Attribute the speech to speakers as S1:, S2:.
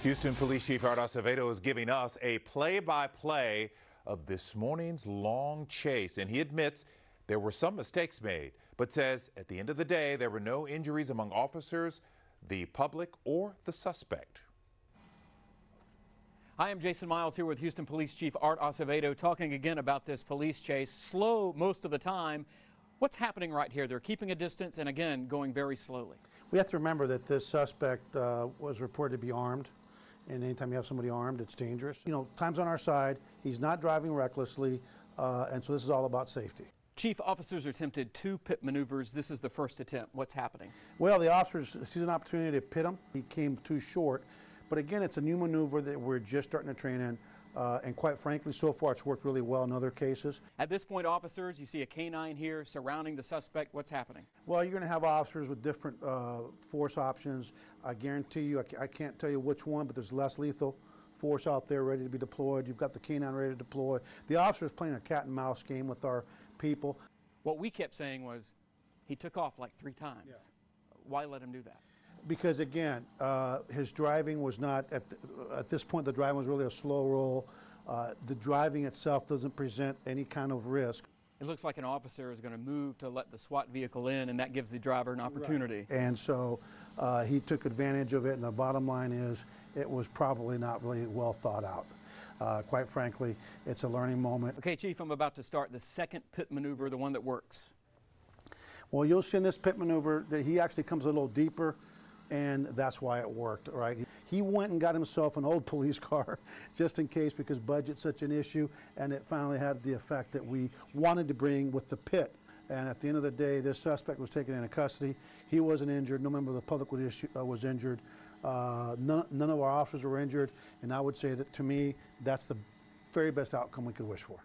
S1: Houston Police Chief Art Acevedo is giving us a play-by-play of this morning's long chase, and he admits there were some mistakes made, but says at the end of the day there were no injuries among officers, the public, or the suspect.
S2: Hi, I'm Jason Miles here with Houston Police Chief Art Acevedo, talking again about this police chase. Slow most of the time. What's happening right here? They're keeping a distance and again going very slowly.
S3: We have to remember that this suspect was reported to be armed, and anytime you have somebody armed, it's dangerous. You know, time's on our side. He's not driving recklessly, and so this is all about safety.
S2: Chief, officers attempted 2 pit maneuvers. This is the first attempt. What's happening?
S3: Well, the officers sees an opportunity to pit him. He came too short. But again, it's a new maneuver that we're just starting to train in. And quite frankly, so far it's worked really well in other cases. At
S2: this point, officers, you see a canine here surrounding the suspect. What's happening?
S3: Well, you're going to have officers with different force options. I guarantee you, I can't tell you which one, but there's less lethal force out there ready to be deployed. You've got the canine ready to deploy. The officer is playing a cat and mouse game with our people.
S2: What we kept saying was he took off like 3 times. Yeah. Why let him do that?
S3: Because again, his driving was not, at this point the driving was really a slow roll. The driving itself doesn't present any kind of risk.
S2: It looks like an officer is going to move to let the SWAT vehicle in, and that gives the driver an opportunity.
S3: Right. And so he took advantage of it, and the bottom line is it was probably not really well thought out. Quite frankly, it's a learning moment.
S2: Okay, Chief, I'm about to start the second pit maneuver, the one that works.
S3: Well, you'll see in this pit maneuver that he actually comes a little deeper, and that's why it worked, right? He went and got himself an old police car just in case, because budget's such an issue, and it finally had the effect that we wanted to bring with the pit. And at the end of the day, this suspect was taken into custody. He wasn't injured. No member of the public was injured. None of our officers were injured, and I would say that, to me, that's the very best outcome we could wish for.